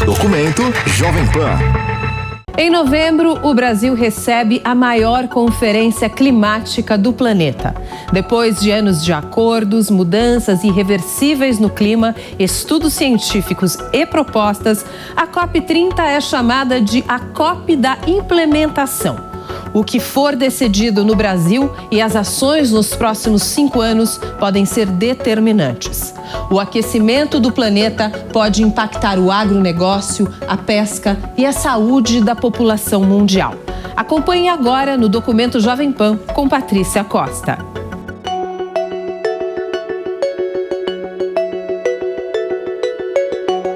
Documento Jovem Pan. Em novembro, o Brasil recebe a maior conferência climática do planeta. Depois de anos de acordos, mudanças irreversíveis no clima, estudos científicos e propostas, a COP30 é chamada de a COP da implementação. O que for decidido no Brasil e as ações nos próximos 5 anos podem ser determinantes. O aquecimento do planeta pode impactar o agronegócio, a pesca e a saúde da população mundial. Acompanhe agora no Documento Jovem Pan com Patrícia Costa.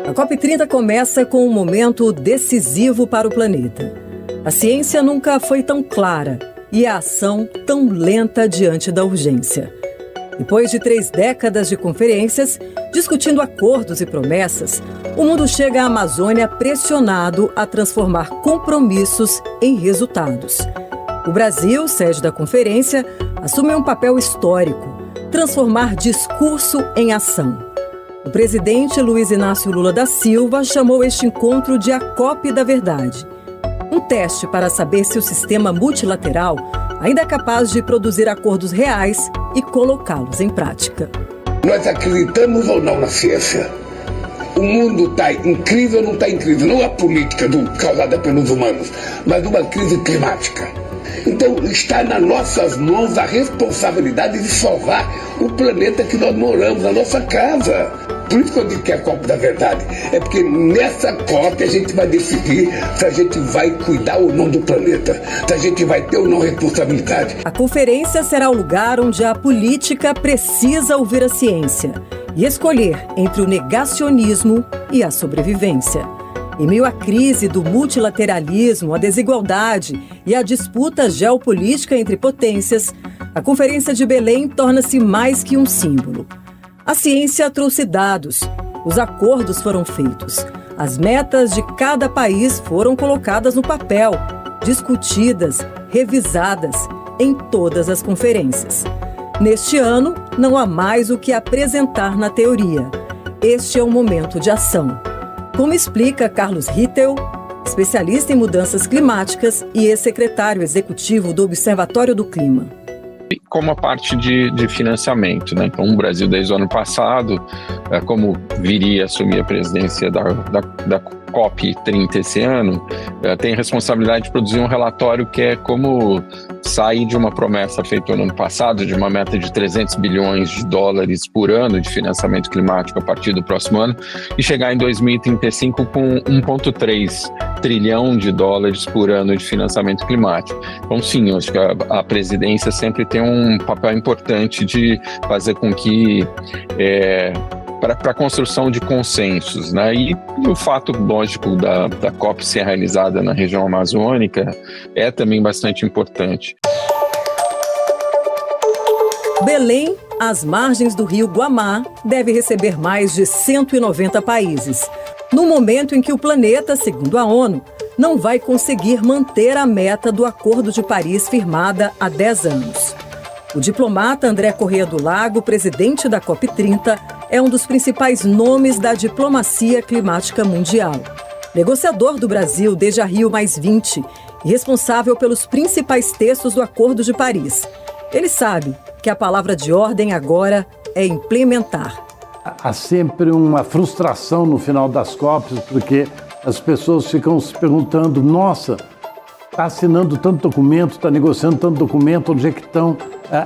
A COP30 começa com um momento decisivo para o planeta. A ciência nunca foi tão clara e a ação tão lenta diante da urgência. Depois de 3 décadas de conferências, discutindo acordos e promessas, o mundo chega à Amazônia pressionado a transformar compromissos em resultados. O Brasil, sede da conferência, assume um papel histórico: transformar discurso em ação. O presidente Luiz Inácio Lula da Silva chamou este encontro de a COP da Verdade. Um teste para saber se o sistema multilateral ainda é capaz de produzir acordos reais e colocá-los em prática. Nós acreditamos ou não na ciência? O mundo está incrível ou não está incrível? Não a política causada pelos humanos, mas uma crise climática. Então está nas nossas mãos a responsabilidade de salvar o planeta que nós moramos, a nossa casa. Por isso que eu digo que é a COP da Verdade. É porque nessa COP a gente vai decidir se a gente vai cuidar ou não do planeta, se a gente vai ter ou não responsabilidade. A conferência será o lugar onde a política precisa ouvir a ciência e escolher entre o negacionismo e a sobrevivência. Em meio à crise do multilateralismo, a desigualdade e a disputa geopolítica entre potências, a Conferência de Belém torna-se mais que um símbolo. A ciência trouxe dados, os acordos foram feitos, as metas de cada país foram colocadas no papel, discutidas, revisadas em todas as conferências. Neste ano, não há mais o que apresentar na teoria. Este é um momento de ação. Como explica Carlos Rittel, especialista em mudanças climáticas e ex-secretário executivo do Observatório do Clima. Como a parte de financiamento, né? Então, o Brasil, desde o ano passado, como viria a assumir a presidência da COP30 esse ano, tem a responsabilidade de produzir um relatório que é como sair de uma promessa feita no ano passado, de uma meta de 300 bilhões de dólares por ano de financiamento climático a partir do próximo ano, e chegar em 2035 com 1,3 trilhão de dólares por ano de financiamento climático. Então, sim, eu acho que a presidência sempre tem um papel importante de fazer com que para a construção de consensos, né? E o fato lógico da COP ser realizada na região amazônica é também bastante importante. Belém, às margens do rio Guamá, deve receber mais de 190 países. No momento em que o planeta, segundo a ONU, não vai conseguir manter a meta do Acordo de Paris firmada há 10 anos. O diplomata André Corrêa do Lago, presidente da COP30, é um dos principais nomes da diplomacia climática mundial. Negociador do Brasil desde a Rio+20 e responsável pelos principais textos do Acordo de Paris. Ele sabe que a palavra de ordem agora é implementar. Há sempre uma frustração no final das COPs, porque as pessoas ficam se perguntando: nossa, está assinando tanto documento, está negociando tanto documento, onde é que estão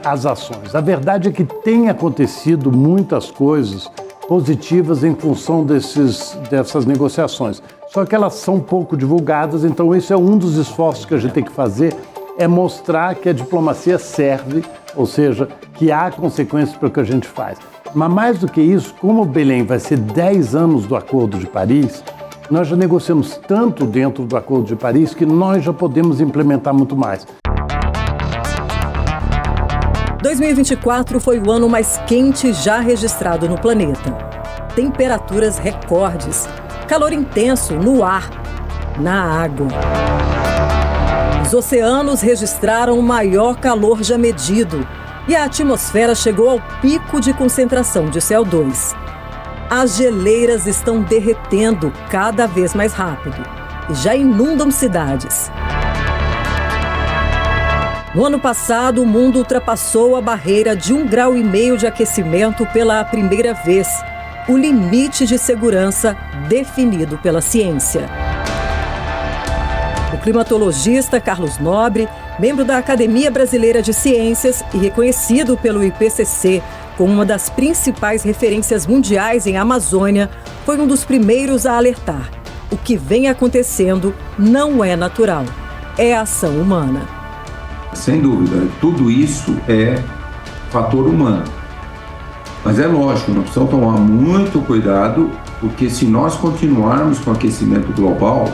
as ações? A verdade é que tem acontecido muitas coisas positivas em função dessas negociações. Só que elas são pouco divulgadas, então esse é um dos esforços que a gente tem que fazer, é mostrar que a diplomacia serve, ou seja, que há consequências para o que a gente faz. Mas mais do que isso, como Belém vai ser 10 anos do Acordo de Paris, nós já negociamos tanto dentro do Acordo de Paris que nós já podemos implementar muito mais. 2024 foi o ano mais quente já registrado no planeta. Temperaturas recordes, calor intenso no ar, na água. Os oceanos registraram o maior calor já medido e a atmosfera chegou ao pico de concentração de CO2. As geleiras estão derretendo cada vez mais rápido e já inundam cidades. No ano passado, o mundo ultrapassou a barreira de 1,5 graus de aquecimento pela primeira vez, o limite de segurança definido pela ciência. O climatologista Carlos Nobre, membro da Academia Brasileira de Ciências e reconhecido pelo IPCC como uma das principais referências mundiais em Amazônia, foi um dos primeiros a alertar. O que vem acontecendo não é natural, é ação humana. Sem dúvida, tudo isso é fator humano. Mas é lógico, nós precisamos tomar muito cuidado, porque se nós continuarmos com o aquecimento global,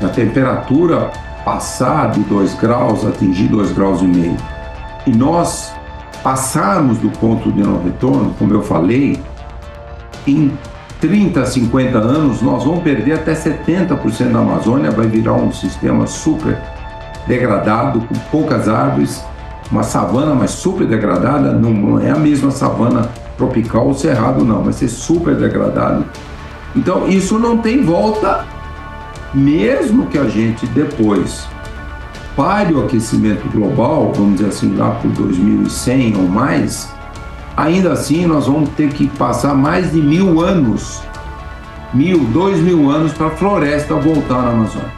a temperatura passar de 2 graus, atingir 2,5 graus, e nós passarmos do ponto de não retorno, como eu falei, em 30, 50 anos, nós vamos perder até 70% da Amazônia, vai virar um sistema super degradado, com poucas árvores, uma savana, mas super degradada, não é a mesma savana tropical ou cerrado, não, vai ser super degradado. Então, isso não tem volta, mesmo que a gente depois pare o aquecimento global, vamos dizer assim, lá por 2100 ou mais, ainda assim nós vamos ter que passar mais de 1000 anos, 2000 anos para a floresta voltar na Amazônia.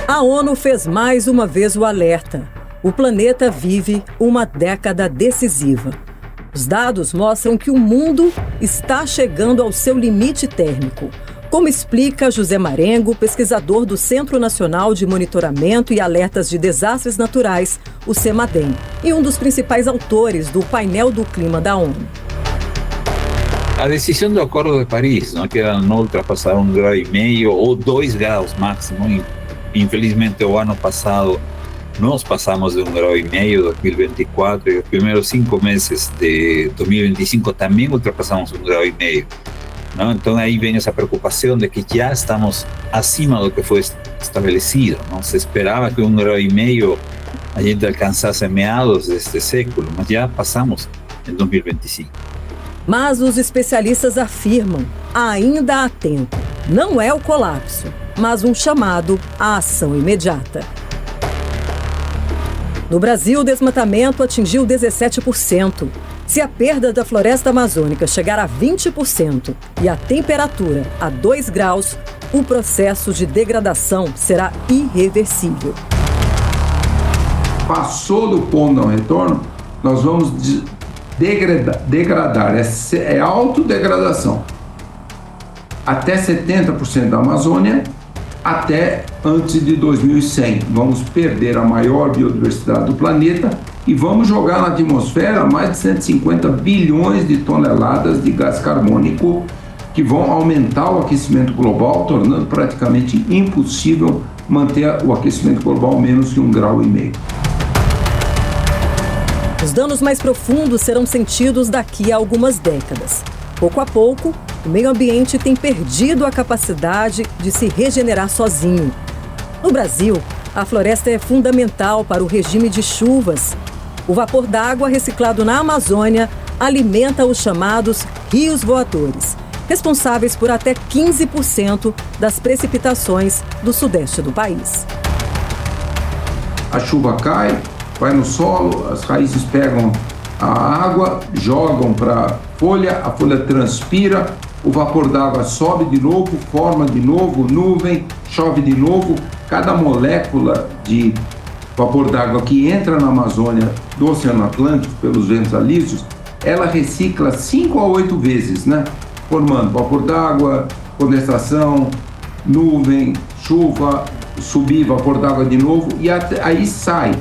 A ONU fez mais uma vez o alerta. O planeta vive uma década decisiva. Os dados mostram que o mundo está chegando ao seu limite térmico, como explica José Marengo, pesquisador do Centro Nacional de Monitoramento e Alertas de Desastres Naturais, o CEMADEM, e um dos principais autores do painel do clima da ONU. A decisão do Acordo de Paris, que era não ultrapassar 1,5 graus ou 2 graus máximo. Infelizmente, o ano passado nós passamos de 1,5 graus em 2024 e os primeiros 5 meses de 2025 também ultrapassamos 1,5 graus. Não? Então aí vem essa preocupação de que já estamos acima do que foi estabelecido. Não se esperava que 1,5 graus a gente alcançasse meados deste século, mas já passamos em 2025. Mas os especialistas afirmam, ainda há tempo. Não é o colapso, mas um chamado à ação imediata. No Brasil, o desmatamento atingiu 17%. Se a perda da floresta amazônica chegar a 20% e a temperatura a 2 graus, o processo de degradação será irreversível. Passou do ponto de não retorno, nós vamos degradar, é autodegradação. Até 70% da Amazônia, até antes de 2100. Vamos perder a maior biodiversidade do planeta e vamos jogar na atmosfera mais de 150 bilhões de toneladas de gás carbônico que vão aumentar o aquecimento global, tornando praticamente impossível manter o aquecimento global menos que 1,5 graus. Os danos mais profundos serão sentidos daqui a algumas décadas. Pouco a pouco, o meio ambiente tem perdido a capacidade de se regenerar sozinho. No Brasil, a floresta é fundamental para o regime de chuvas. O vapor d'água reciclado na Amazônia alimenta os chamados rios voadores, responsáveis por até 15% das precipitações do sudeste do país. A chuva cai, vai no solo, as raízes pegam a água, jogam para a folha transpira, o vapor d'água sobe de novo, forma de novo nuvem, chove de novo. Cada molécula de vapor d'água que entra na Amazônia do Oceano Atlântico pelos ventos alísios, ela recicla 5 a 8 vezes, né? Formando vapor d'água, condensação, nuvem, chuva, subir, vapor d'água de novo, e aí sai.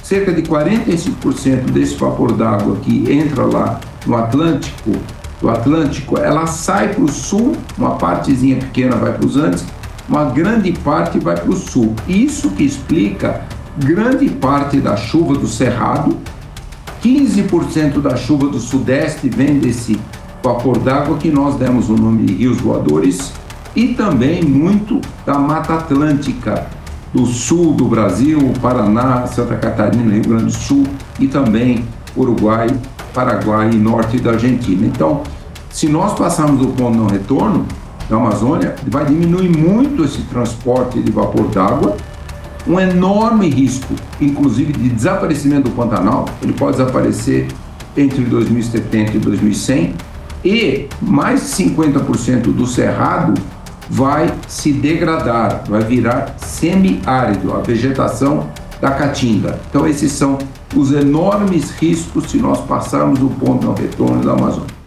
Cerca de 45% desse vapor d'água que entra lá no Atlântico, do Atlântico, ela sai para o sul, uma partezinha pequena vai para os Andes, uma grande parte vai para o sul. Isso que explica grande parte da chuva do Cerrado, 15% da chuva do Sudeste vem desse vapor d'água, que nós demos o nome de rios voadores, e também muito da Mata Atlântica, do sul do Brasil, Paraná, Santa Catarina, Rio Grande do Sul, e também Uruguai, Paraguai e norte da Argentina. Então, se nós passarmos do ponto de não retorno da Amazônia, vai diminuir muito esse transporte de vapor d'água, um enorme risco, inclusive de desaparecimento do Pantanal. Ele pode desaparecer entre 2070 e 2100, e mais de 50% do cerrado vai se degradar, vai virar semiárido, a vegetação da caatinga. Então esses são os enormes riscos se nós passarmos do ponto de não retorno da Amazônia.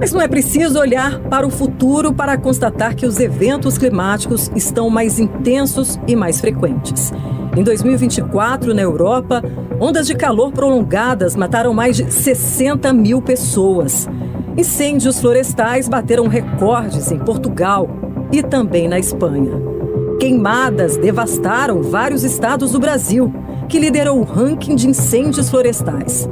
Mas não é preciso olhar para o futuro para constatar que os eventos climáticos estão mais intensos e mais frequentes. Em 2024, na Europa, ondas de calor prolongadas mataram mais de 60 mil pessoas. Incêndios florestais bateram recordes em Portugal e também na Espanha. Queimadas devastaram vários estados do Brasil, que liderou o ranking de incêndios florestais.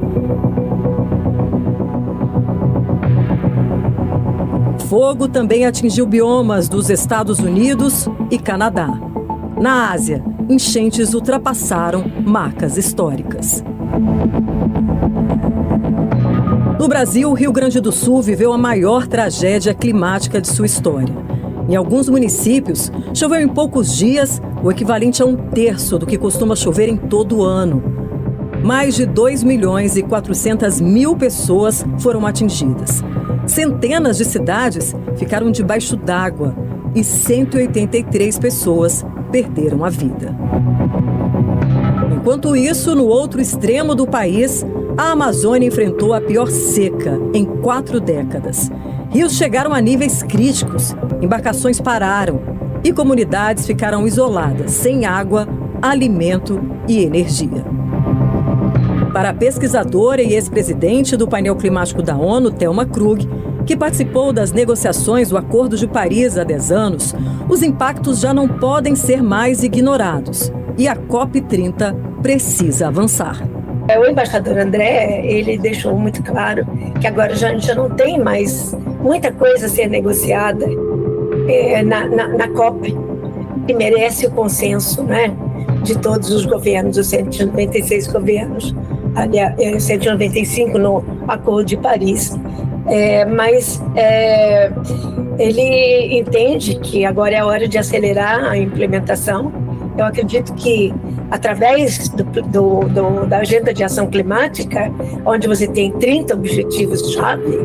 Fogo também atingiu biomas dos Estados Unidos e Canadá. Na Ásia, enchentes ultrapassaram marcas históricas. No Brasil, o Rio Grande do Sul viveu a maior tragédia climática de sua história. Em alguns municípios, choveu em poucos dias o equivalente a 1/3 do que costuma chover em todo o ano. Mais de 2.400.000 pessoas foram atingidas. Centenas de cidades ficaram debaixo d'água e 183 pessoas perderam a vida. Enquanto isso, no outro extremo do país, a Amazônia enfrentou a pior seca em 4 décadas. Rios chegaram a níveis críticos, embarcações pararam e comunidades ficaram isoladas, sem água, alimento e energia. Para a pesquisadora e ex-presidente do painel climático da ONU, Thelma Krug, que participou das negociações do Acordo de Paris há 10 anos, os impactos já não podem ser mais ignorados e a COP30 precisa avançar. O embaixador André, ele deixou muito claro que agora a gente já não tem mais muita coisa a ser negociada na COP, que merece o consenso, né, de todos os governos, os 196 governos, aliás, 195 no Acordo de Paris. Mas ele entende que agora é a hora de acelerar a implementação. Eu acredito que, através da Agenda de Ação Climática, onde você tem 30 objetivos-chave,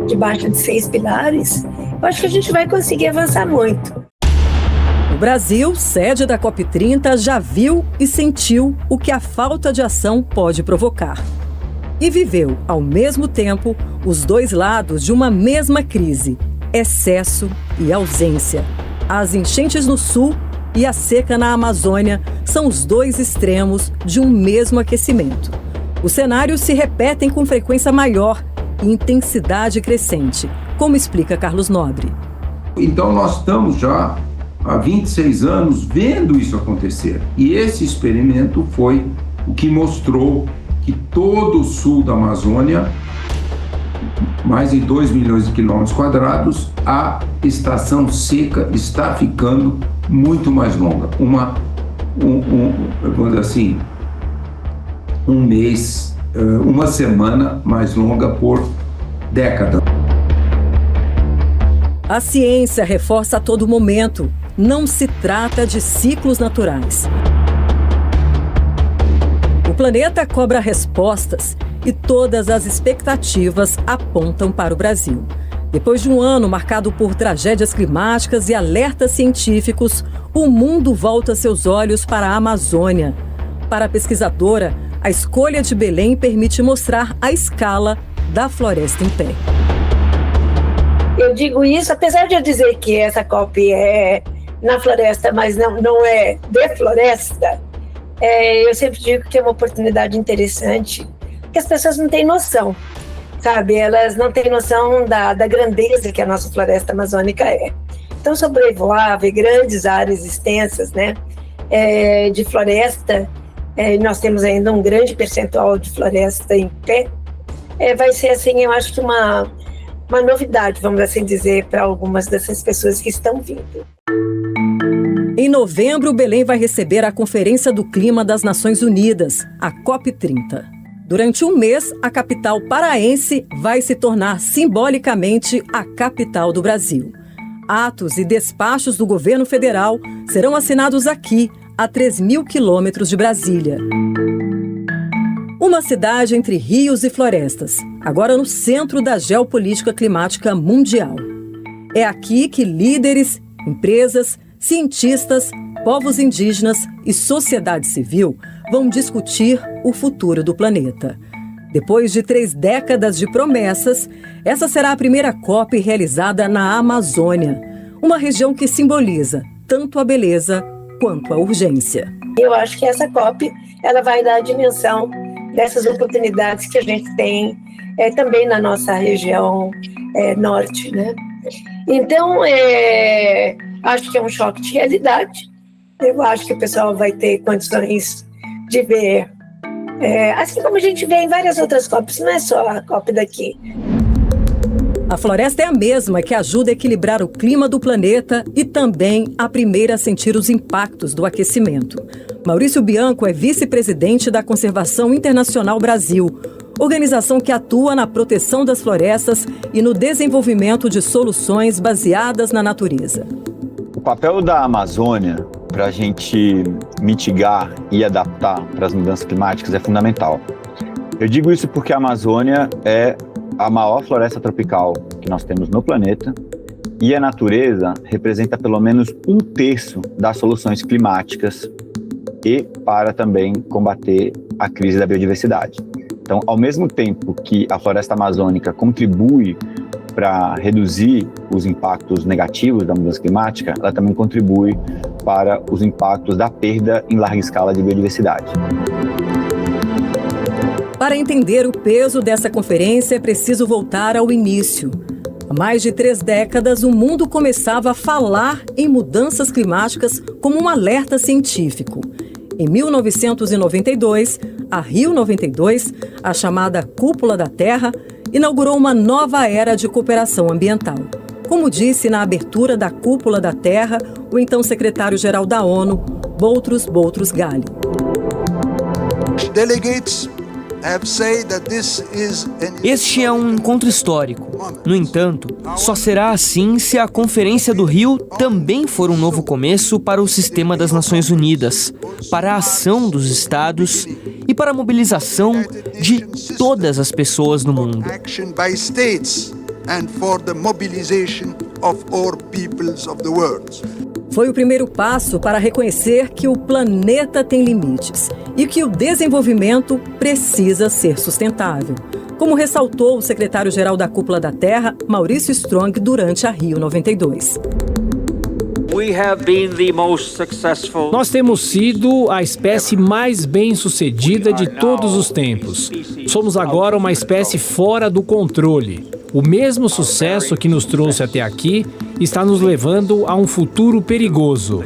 debaixo de 6 pilares, eu acho que a gente vai conseguir avançar muito. O Brasil, sede da COP30, já viu e sentiu o que a falta de ação pode provocar. E viveu, ao mesmo tempo, os dois lados de uma mesma crise: excesso e ausência. As enchentes no sul e a seca na Amazônia são os dois extremos de um mesmo aquecimento. Os cenários se repetem com frequência maior e intensidade crescente, como explica Carlos Nobre. Então nós estamos já há 26 anos vendo isso acontecer. E esse experimento foi o que mostrou que todo o sul da Amazônia, mais de 2 milhões de quilômetros quadrados, a estação seca está ficando muito mais longa. Vamos dizer assim, um mês, uma semana mais longa por década. A ciência reforça a todo momento: não se trata de ciclos naturais. O planeta cobra respostas e todas as expectativas apontam para o Brasil. Depois de um ano marcado por tragédias climáticas e alertas científicos, o mundo volta seus olhos para a Amazônia. Para a pesquisadora, a escolha de Belém permite mostrar a escala da floresta em pé. Eu digo isso, apesar de eu dizer que essa COP é na floresta, mas não é de floresta, eu sempre digo que é uma oportunidade interessante, porque as pessoas não têm noção, sabe? Elas não têm noção da grandeza que a nossa floresta amazônica é. Então, sobrevoar, ver grandes áreas extensas, né, de floresta, nós temos ainda um grande percentual de floresta em pé, vai ser, assim, eu acho que uma novidade, vamos assim dizer, para algumas dessas pessoas que estão vindo. Em novembro, Belém vai receber a Conferência do Clima das Nações Unidas, a COP30. Durante um mês, a capital paraense vai se tornar simbolicamente a capital do Brasil. Atos e despachos do governo federal serão assinados aqui, a 3.000 quilômetros de Brasília. Uma cidade entre rios e florestas, agora no centro da geopolítica climática mundial. É aqui que líderes, empresas, cientistas, povos indígenas e sociedade civil vão discutir o futuro do planeta. Depois de 3 décadas de promessas, essa será a primeira COP realizada na Amazônia, uma região que simboliza tanto a beleza quanto a urgência. Eu acho que essa COP ela vai dar a dimensão dessas oportunidades que a gente tem também na nossa região norte, né? Então, acho que é um choque de realidade. Eu acho que o pessoal vai ter condições de ver, assim como a gente vê em várias outras COPs, não é só a COP daqui. A floresta é a mesma que ajuda a equilibrar o clima do planeta e também a primeira a sentir os impactos do aquecimento. Maurício Bianco é vice-presidente da Conservação Internacional Brasil, organização que atua na proteção das florestas e no desenvolvimento de soluções baseadas na natureza. O papel da Amazônia para a gente mitigar e adaptar para as mudanças climáticas é fundamental. Eu digo isso porque a Amazônia é a maior floresta tropical que nós temos no planeta e a natureza representa pelo menos 1/3 das soluções climáticas e para também combater a crise da biodiversidade. Então, ao mesmo tempo que a floresta amazônica contribui para reduzir os impactos negativos da mudança climática, ela também contribui para os impactos da perda em larga escala de biodiversidade. Para entender o peso dessa conferência, é preciso voltar ao início. Há mais de 3 décadas, o mundo começava a falar em mudanças climáticas como um alerta científico. Em 1992, a Rio 92, a chamada Cúpula da Terra, inaugurou uma nova era de cooperação ambiental. Como disse na abertura da Cúpula da Terra, o então secretário-geral da ONU, Boutros Ghali. Este é um encontro histórico. No entanto, só será assim se a Conferência do Rio também for um novo começo para o sistema das Nações Unidas, para a ação dos Estados e para a mobilização de todas as pessoas no mundo. Foi o primeiro passo para reconhecer que o planeta tem limites e que o desenvolvimento precisa ser sustentável, como ressaltou o secretário-geral da Cúpula da Terra, Maurício Strong, durante a Rio 92. Nós temos sido a espécie mais bem-sucedida de todos os tempos. Somos agora uma espécie fora do controle. O mesmo sucesso que nos trouxe até aqui está nos levando a um futuro perigoso.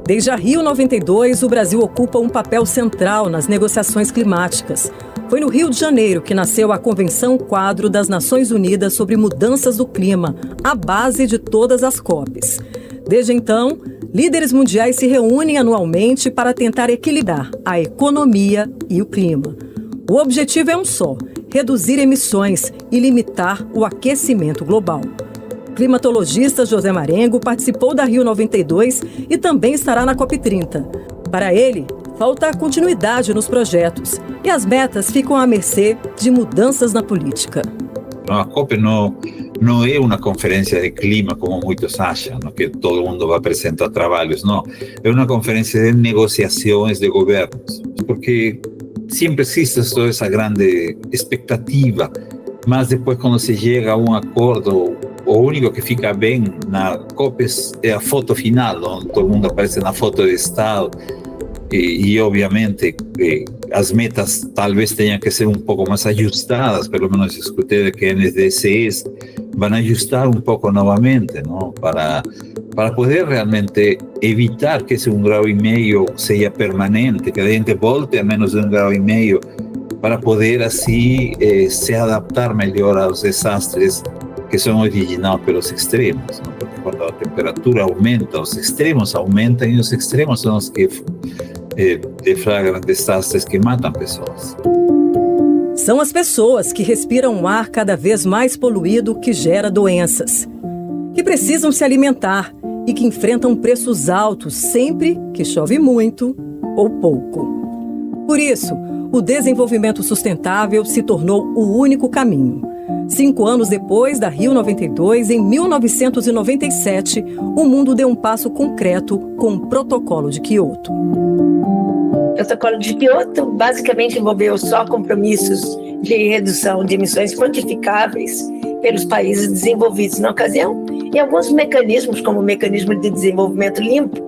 Desde a Rio 92, o Brasil ocupa um papel central nas negociações climáticas. Foi no Rio de Janeiro que nasceu a Convenção Quadro das Nações Unidas sobre Mudanças do Clima, a base de todas as COPs. Desde então, líderes mundiais se reúnem anualmente para tentar equilibrar a economia e o clima. O objetivo é um só: reduzir emissões e limitar o aquecimento global. O climatologista José Marengo participou da Rio 92 e também estará na COP30. Para ele, falta continuidade nos projetos e as metas ficam à mercê de mudanças na política. A COP não é uma conferência de clima, como muitos acham, que todo mundo vai apresentar trabalhos. Não, é uma conferência de negociações de governos, porque sempre existe toda essa grande expectativa, mas depois quando se chega a um acordo, o único que fica bem na COP é a foto final, onde todo mundo aparece na foto de Estado e obviamente as metas talvez tenham que ser um pouco mais ajustadas, pelo menos escutei que NDCs vão ajustar um pouco novamente, não? Para poder realmente evitar que esse 1,5 graus seja permanente, que a gente volte a menos de 1,5 graus para poder assim se adaptar melhor aos desastres que são originados pelos extremos, não? Porque quando a temperatura aumenta, os extremos aumentam e os extremos são os que deflagram desastres que matam pessoas. São as pessoas que respiram um ar cada vez mais poluído que gera doenças, que precisam se alimentar e que enfrentam preços altos sempre que chove muito ou pouco. Por isso, o desenvolvimento sustentável se tornou o único caminho. 5 anos depois da Rio 92, em 1997, o mundo deu um passo concreto com o Protocolo de Quioto. O Protocolo de Quioto basicamente envolveu só compromissos de redução de emissões quantificáveis pelos países desenvolvidos na ocasião e alguns mecanismos, como o Mecanismo de Desenvolvimento Limpo,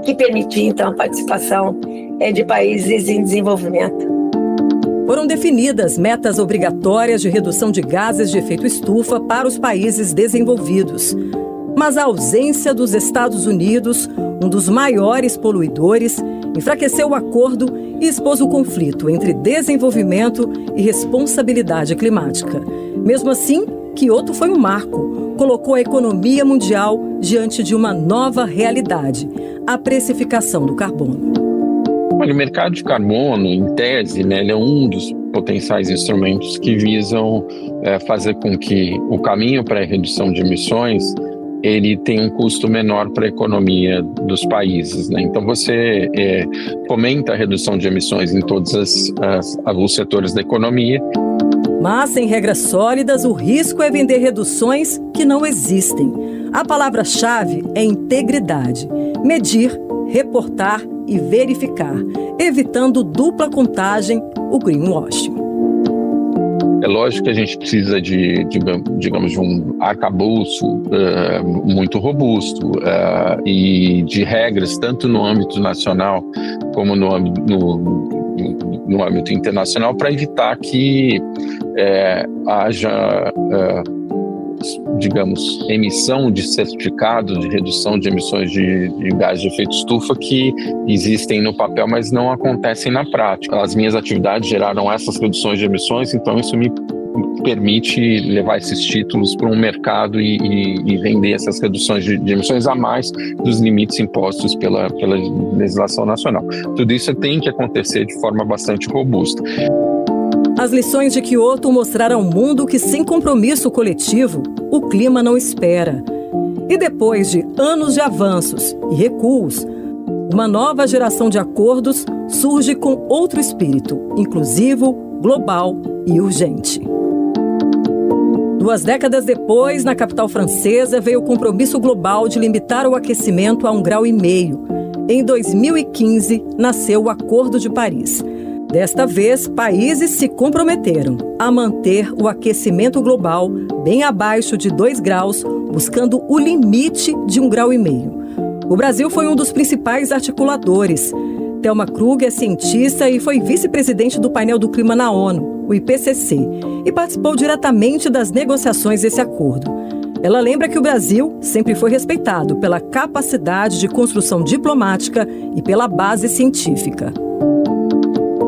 que permitia então a participação de países em desenvolvimento. Foram definidas metas obrigatórias de redução de gases de efeito estufa para os países desenvolvidos. Mas a ausência dos Estados Unidos, um dos maiores poluidores, enfraqueceu o acordo e expôs o conflito entre desenvolvimento e responsabilidade climática. Mesmo assim, Quioto foi um marco. Colocou a economia mundial diante de uma nova realidade, a precificação do carbono. Olha, o mercado de carbono, em tese, né, ele é um dos potenciais instrumentos que visam fazer com que o caminho para a redução de emissões ele tenha um custo menor para a economia dos países, né? Então você fomenta a redução de emissões em todos os setores da economia. Mas, sem regras sólidas, o risco é vender reduções que não existem. A palavra-chave é integridade. Medir, reportar e verificar, evitando dupla contagem, o greenwashing. É lógico que a gente precisa digamos, de um arcabouço muito robusto e de regras, tanto no âmbito nacional como no âmbito internacional, para evitar que haja digamos, emissão de certificados de redução de emissões de gás de efeito estufa que existem no papel, mas não acontecem na prática. As minhas atividades geraram essas reduções de emissões, então isso me permite levar esses títulos para um mercado e vender essas reduções de emissões a mais dos limites impostos pela legislação nacional. Tudo isso tem que acontecer de forma bastante robusta. As lições de Quioto mostraram ao mundo que, sem compromisso coletivo, o clima não espera. E depois de anos de avanços e recuos, uma nova geração de acordos surge com outro espírito, inclusivo, global e urgente. 2 décadas depois, na capital francesa, veio o compromisso global de limitar o aquecimento a 1,5 graus. Em 2015, nasceu o Acordo de Paris. Desta vez, países se comprometeram a manter o aquecimento global bem abaixo de 2 graus, buscando o limite de 1,5 graus. O Brasil foi um dos principais articuladores. Thelma Krug é cientista e foi vice-presidente do painel do clima na ONU, o IPCC, e participou diretamente das negociações desse acordo. Ela lembra que o Brasil sempre foi respeitado pela capacidade de construção diplomática e pela base científica.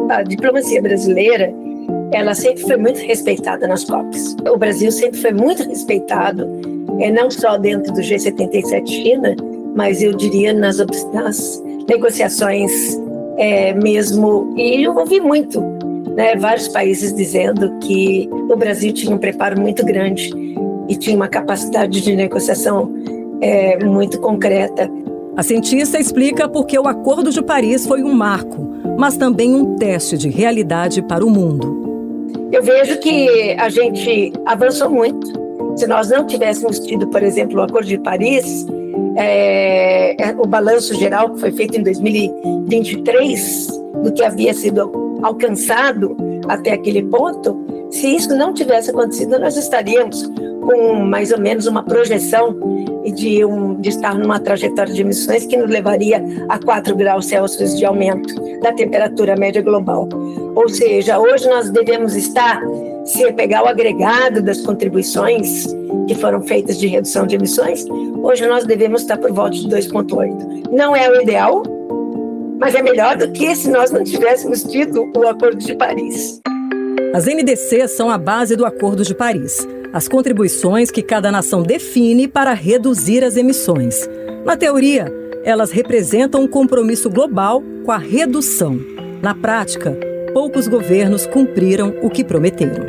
A diplomacia brasileira, ela sempre foi muito respeitada nas COPs. O Brasil sempre foi muito respeitado, não só dentro do G77 China, mas eu diria nas negociações mesmo. E eu ouvi muito, né, vários países dizendo que o Brasil tinha um preparo muito grande e tinha uma capacidade de negociação muito concreta. A cientista explica por que o Acordo de Paris foi um marco, mas também um teste de realidade para o mundo. Eu vejo que a gente avançou muito. Se nós não tivéssemos tido, por exemplo, o Acordo de Paris, o balanço geral que foi feito em 2023, do que havia sido alcançado até aquele ponto, se isso não tivesse acontecido, nós estaríamos com mais ou menos uma projeção de estar numa trajetória de emissões que nos levaria a 4 graus Celsius de aumento da temperatura média global. Ou seja, hoje nós devemos estar, se pegar o agregado das contribuições que foram feitas de redução de emissões, hoje nós devemos estar por volta de 2,8. Não é o ideal, mas é melhor do que se nós não tivéssemos tido o Acordo de Paris. As NDCs são a base do Acordo de Paris, as contribuições que cada nação define para reduzir as emissões. Na teoria, elas representam um compromisso global com a redução. Na prática, poucos governos cumpriram o que prometeram.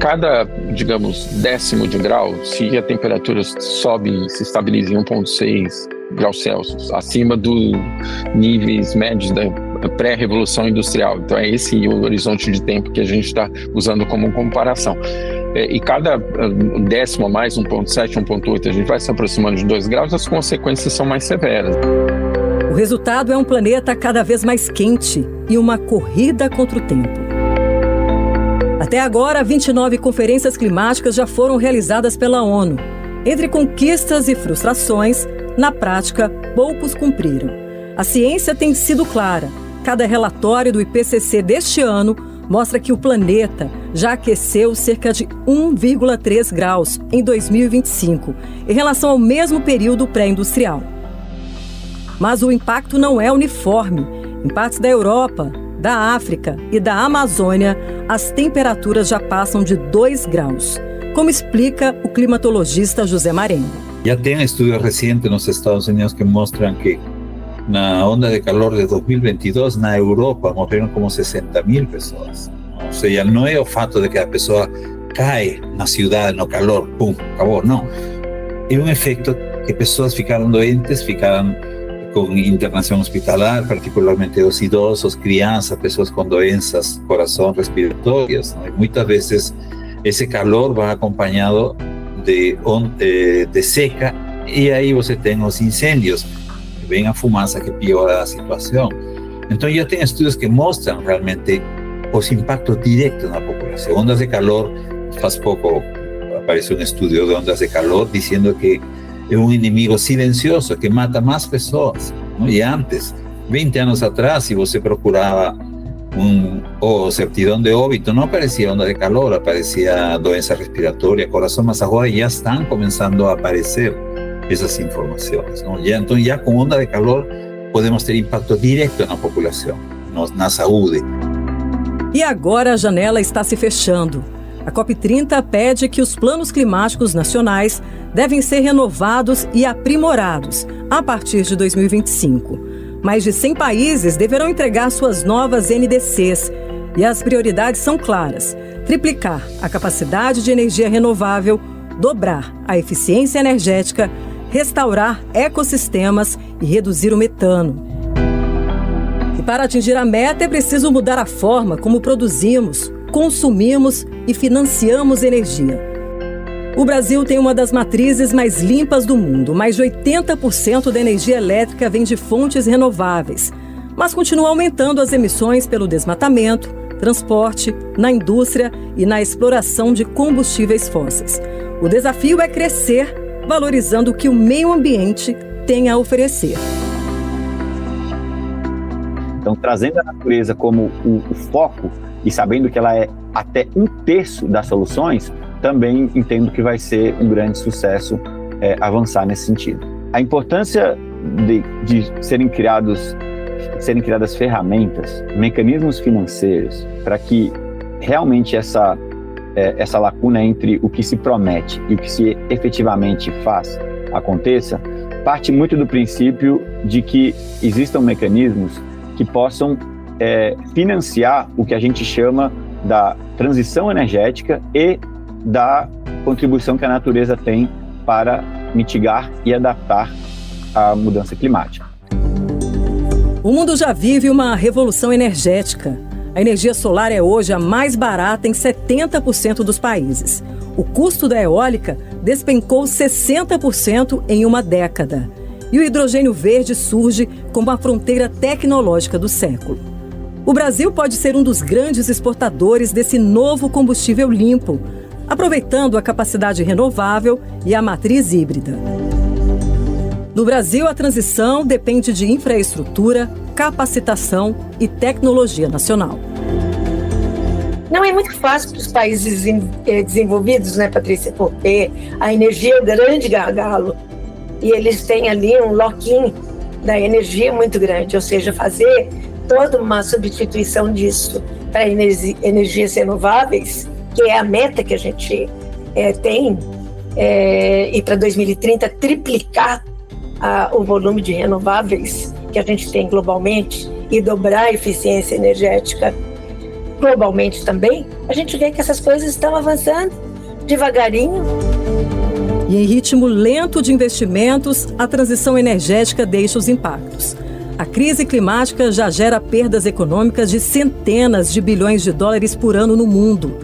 Cada, digamos, 10º de grau, se a temperatura sobe e se estabiliza em 1,6 graus Celsius, acima dos níveis médios da pré-revolução industrial. Então é esse o horizonte de tempo que a gente está usando como comparação. E cada décimo a mais, 1,7, 1,8, a gente vai se aproximando de 2 graus, as consequências são mais severas. O resultado é um planeta cada vez mais quente e uma corrida contra o tempo. Até agora, 29 conferências climáticas já foram realizadas pela ONU. Entre conquistas e frustrações, na prática, poucos cumpriram. A ciência tem sido clara. Cada relatório do IPCC deste ano mostra que o planeta já aqueceu cerca de 1,3 graus em 2025, em relação ao mesmo período pré-industrial. Mas o impacto não é uniforme. Em partes da Europa, da África e da Amazônia, as temperaturas já passam de 2 graus, como explica o climatologista José Marengo. Já tem estudos recentes nos Estados Unidos que mostram que na onda de calor de 2022, na Europa, morreram como 60.000 pessoas. Ou seja, não é o fato de que a pessoa cai na cidade, no calor, pum, acabou. Não. É um efeito que pessoas ficaram doentes, ficaram com internação hospitalar, particularmente os idosos, crianças, pessoas com doenças, coração, respiratórias. E muitas vezes esse calor vai acompanhado de seca, e aí você tem os incêndios, vem a fumaça que piora a situação. Então já tem estudos que mostram realmente os impactos diretos na população. Ondas de calor, faz pouco apareceu um estudo de ondas de calor dizendo que é um inimigo silencioso que mata mais pessoas. E antes, 20 anos atrás, se você procurava certidão de óbito, não aparecia onda de calor, aparecia doença respiratória, coração, mas agora já estão começando a aparecer essas informações. Então, já com onda de calor, podemos ter impacto direto na população, na saúde. E agora a janela está se fechando. A COP30 pede que os planos climáticos nacionais devem ser renovados e aprimorados a partir de 2025. Mais de 100 países deverão entregar suas novas NDCs. E as prioridades são claras: triplicar a capacidade de energia renovável, dobrar a eficiência energética, restaurar ecossistemas e reduzir o metano. E para atingir a meta é preciso mudar a forma como produzimos, consumimos e financiamos energia. O Brasil tem uma das matrizes mais limpas do mundo. Mais de 80% da energia elétrica vem de fontes renováveis, mas continua aumentando as emissões pelo desmatamento, transporte, na indústria e na exploração de combustíveis fósseis. O desafio é crescer, valorizando o que o meio ambiente tem a oferecer. Então, trazendo a natureza como o foco e sabendo que ela é até 1/3 das soluções, também entendo que vai ser um grande sucesso avançar nesse sentido. A importância de serem criadas ferramentas, mecanismos financeiros, para que realmente essa lacuna entre o que se promete e o que se efetivamente faz aconteça, parte muito do princípio de que existam mecanismos que possam financiar o que a gente chama da transição energética e da contribuição que a natureza tem para mitigar e adaptar a mudança climática. O mundo já vive uma revolução energética. A energia solar é hoje a mais barata em 70% dos países. O custo da eólica despencou 60% em uma década. E o hidrogênio verde surge como a fronteira tecnológica do século. O Brasil pode ser um dos grandes exportadores desse novo combustível limpo, aproveitando a capacidade renovável e a matriz híbrida. No Brasil, a transição depende de infraestrutura, capacitação e tecnologia nacional. Não é muito fácil para os países desenvolvidos, né, Patrícia? Porque a energia é o grande gargalo e eles têm ali um lock-in da energia muito grande, ou seja, fazer toda uma substituição disso para energias renováveis, que é a meta que a gente tem, e para 2030 triplicar o volume de renováveis que a gente tem globalmente e dobrar a eficiência energética globalmente também, a gente vê que essas coisas estão avançando devagarinho. E em ritmo lento de investimentos, a transição energética deixa os impactos. A crise climática já gera perdas econômicas de centenas de bilhões de dólares por ano no mundo.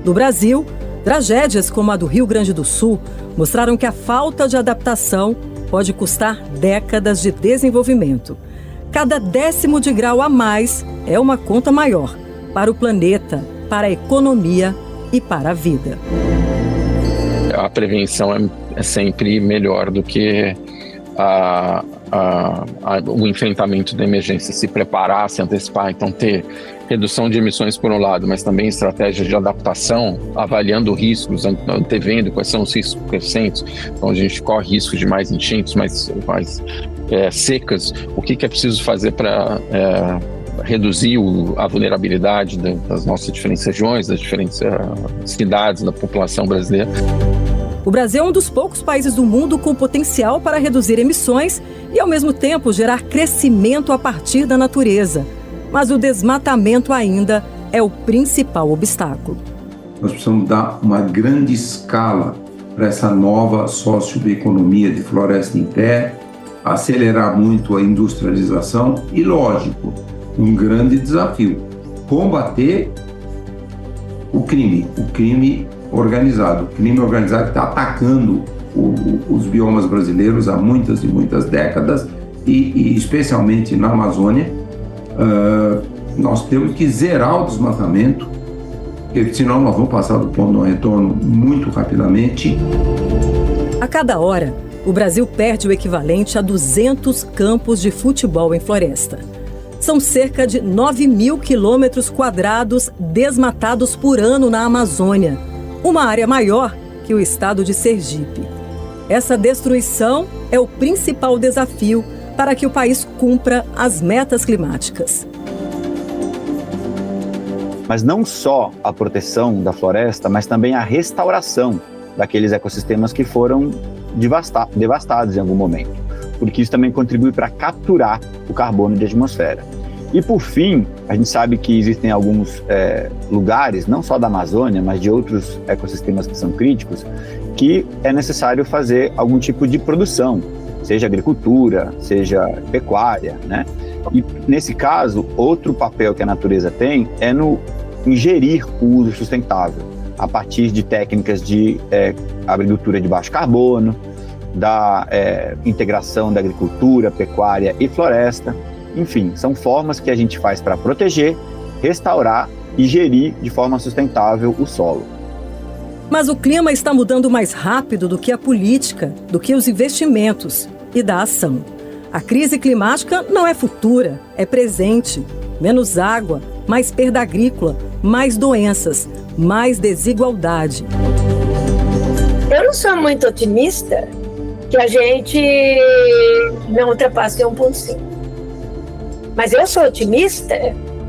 No Brasil, tragédias como a do Rio Grande do Sul mostraram que a falta de adaptação pode custar décadas de desenvolvimento. Cada 10º de grau a mais é uma conta maior para o planeta, para a economia e para a vida. A prevenção é sempre melhor do que o enfrentamento da emergência, se preparar, se antecipar, então ter redução de emissões por um lado, mas também estratégias de adaptação, avaliando riscos, antevendo quais são os riscos crescentes. Então a gente corre risco de mais enchentes, mais secas. O que é preciso fazer para reduzir a vulnerabilidade das nossas diferentes regiões, das diferentes cidades, da população brasileira. O Brasil é um dos poucos países do mundo com potencial para reduzir emissões e, ao mesmo tempo, gerar crescimento a partir da natureza. Mas o desmatamento ainda é o principal obstáculo. Nós precisamos dar uma grande escala para essa nova socioeconomia de floresta em pé, acelerar muito a industrialização e, lógico, um grande desafio, combater o crime organizado. O crime organizado está atacando os biomas brasileiros há muitas e muitas décadas e especialmente na Amazônia. Nós temos que zerar o desmatamento, porque senão nós vamos passar do ponto de um retorno muito rapidamente. A cada hora, o Brasil perde o equivalente a 200 campos de futebol em floresta. São cerca de 9.000 quilômetros quadrados desmatados por ano na Amazônia, uma área maior que o estado de Sergipe. Essa destruição é o principal desafio para que o país cumpra as metas climáticas. Mas não só a proteção da floresta, mas também a restauração daqueles ecossistemas que foram devastados em algum momento, porque isso também contribui para capturar o carbono da atmosfera. E por fim, a gente sabe que existem alguns lugares, não só da Amazônia, mas de outros ecossistemas que são críticos, que é necessário fazer algum tipo de produção, seja agricultura, seja pecuária, né? E nesse caso, outro papel que a natureza tem é no ingerir o uso sustentável, a partir de técnicas de agricultura de baixo carbono, da integração da agricultura, pecuária e floresta. Enfim, são formas que a gente faz para proteger, restaurar e gerir de forma sustentável o solo. Mas o clima está mudando mais rápido do que a política, do que os investimentos e da ação. A crise climática não é futura, é presente. Menos água, mais perda agrícola, mais doenças, mais desigualdade. Eu não sou muito otimista que a gente não ultrapasse 1,5. Mas eu sou otimista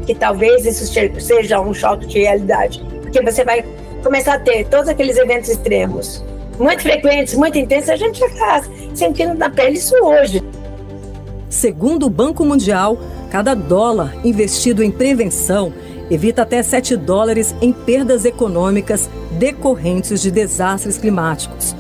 que talvez isso seja um choque de realidade, porque você vai começar a ter todos aqueles eventos extremos, muito frequentes, muito intensos, a gente já está sentindo na pele isso hoje. Segundo o Banco Mundial, cada dólar investido em prevenção evita até $7 em perdas econômicas decorrentes de desastres climáticos.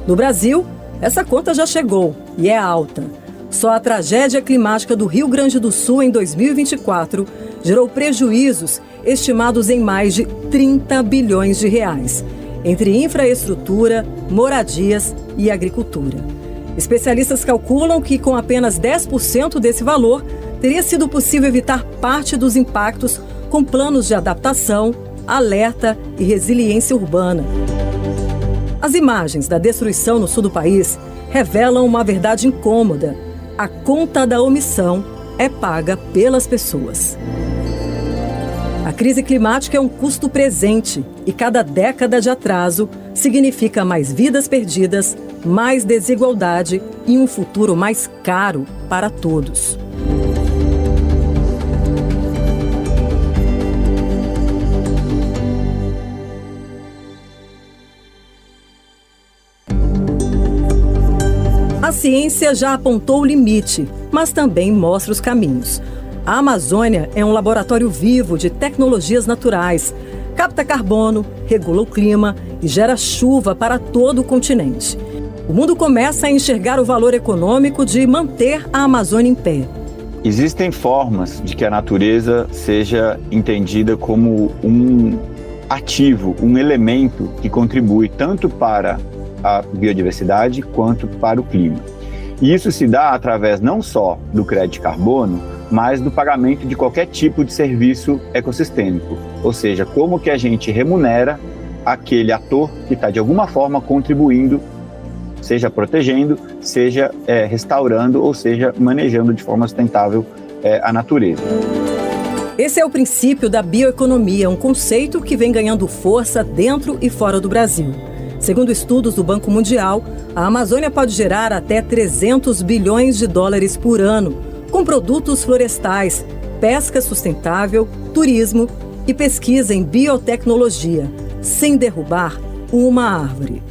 No Brasil, essa conta já chegou e é alta. Só a tragédia climática do Rio Grande do Sul em 2024 gerou prejuízos estimados em mais de 30 bilhões de reais, entre infraestrutura, moradias e agricultura. Especialistas calculam que com apenas 10% desse valor, teria sido possível evitar parte dos impactos com planos de adaptação, alerta e resiliência urbana. As imagens da destruição no sul do país revelam uma verdade incômoda. A conta da omissão é paga pelas pessoas. A crise climática é um custo presente e cada década de atraso significa mais vidas perdidas, mais desigualdade e um futuro mais caro para todos. A ciência já apontou o limite, mas também mostra os caminhos. A Amazônia é um laboratório vivo de tecnologias naturais. Capta carbono, regula o clima e gera chuva para todo o continente. O mundo começa a enxergar o valor econômico de manter a Amazônia em pé. Existem formas de que a natureza seja entendida como um ativo, um elemento que contribui tanto para a biodiversidade quanto para o clima. E isso se dá através não só do crédito de carbono, mas do pagamento de qualquer tipo de serviço ecossistêmico. Ou seja, como que a gente remunera aquele ator que está de alguma forma contribuindo, seja protegendo, seja restaurando ou seja manejando de forma sustentável a natureza. Esse é o princípio da bioeconomia, um conceito que vem ganhando força dentro e fora do Brasil. Segundo estudos do Banco Mundial, a Amazônia pode gerar até 300 bilhões de dólares por ano, com produtos florestais, pesca sustentável, turismo e pesquisa em biotecnologia, sem derrubar uma árvore.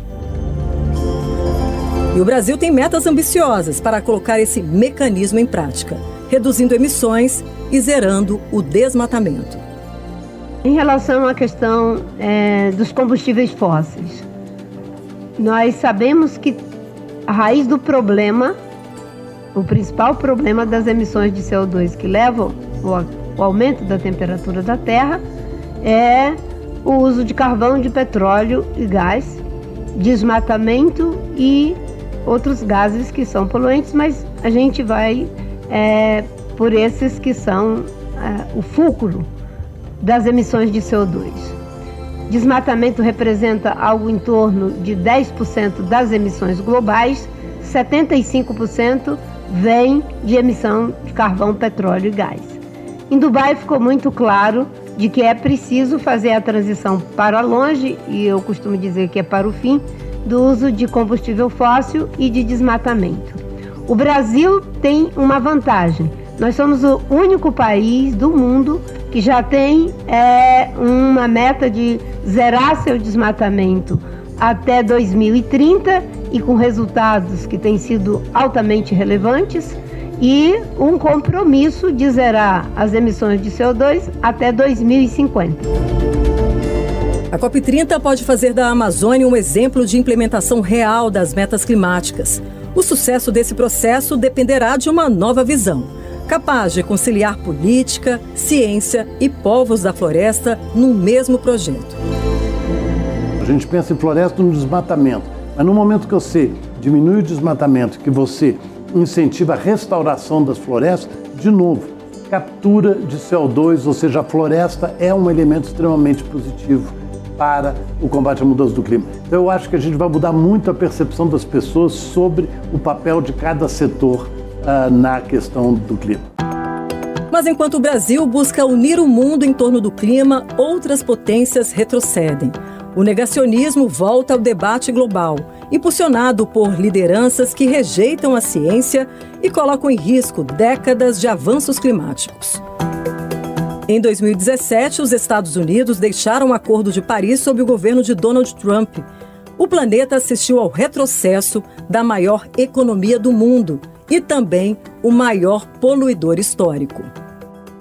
E o Brasil tem metas ambiciosas para colocar esse mecanismo em prática, reduzindo emissões e zerando o desmatamento. Em relação à questão dos combustíveis fósseis, nós sabemos que a raiz do problema, o principal problema das emissões de CO2 que levam ao aumento da temperatura da Terra é o uso de carvão, de petróleo e gás, desmatamento e outros gases que são poluentes, mas a gente vai por esses que são o fulcro das emissões de CO2. Desmatamento representa algo em torno de 10% das emissões globais, 75% vem de emissão de carvão, petróleo e gás. Em Dubai ficou muito claro de que é preciso fazer a transição para longe, e eu costumo dizer que é para o fim, do uso de combustível fóssil e de desmatamento. O Brasil tem uma vantagem. Nós somos o único país do mundo que já tem uma meta de zerar seu desmatamento até 2030 e com resultados que têm sido altamente relevantes e um compromisso de zerar as emissões de CO2 até 2050. A COP30 pode fazer da Amazônia um exemplo de implementação real das metas climáticas. O sucesso desse processo dependerá de uma nova visão, capaz de conciliar política, ciência e povos da floresta num mesmo projeto. A gente pensa em floresta no desmatamento, mas no momento que você diminui o desmatamento, que você incentiva a restauração das florestas, de novo, captura de CO2, ou seja, a floresta é um elemento extremamente positivo para o combate à mudança do clima. Então eu acho que a gente vai mudar muito a percepção das pessoas sobre o papel de cada setor na questão do clima. Mas enquanto o Brasil busca unir o mundo em torno do clima, outras potências retrocedem. O negacionismo volta ao debate global, impulsionado por lideranças que rejeitam a ciência e colocam em risco décadas de avanços climáticos. Em 2017, os Estados Unidos deixaram o Acordo de Paris sob o governo de Donald Trump. O planeta assistiu ao retrocesso da maior economia do mundo e também o maior poluidor histórico.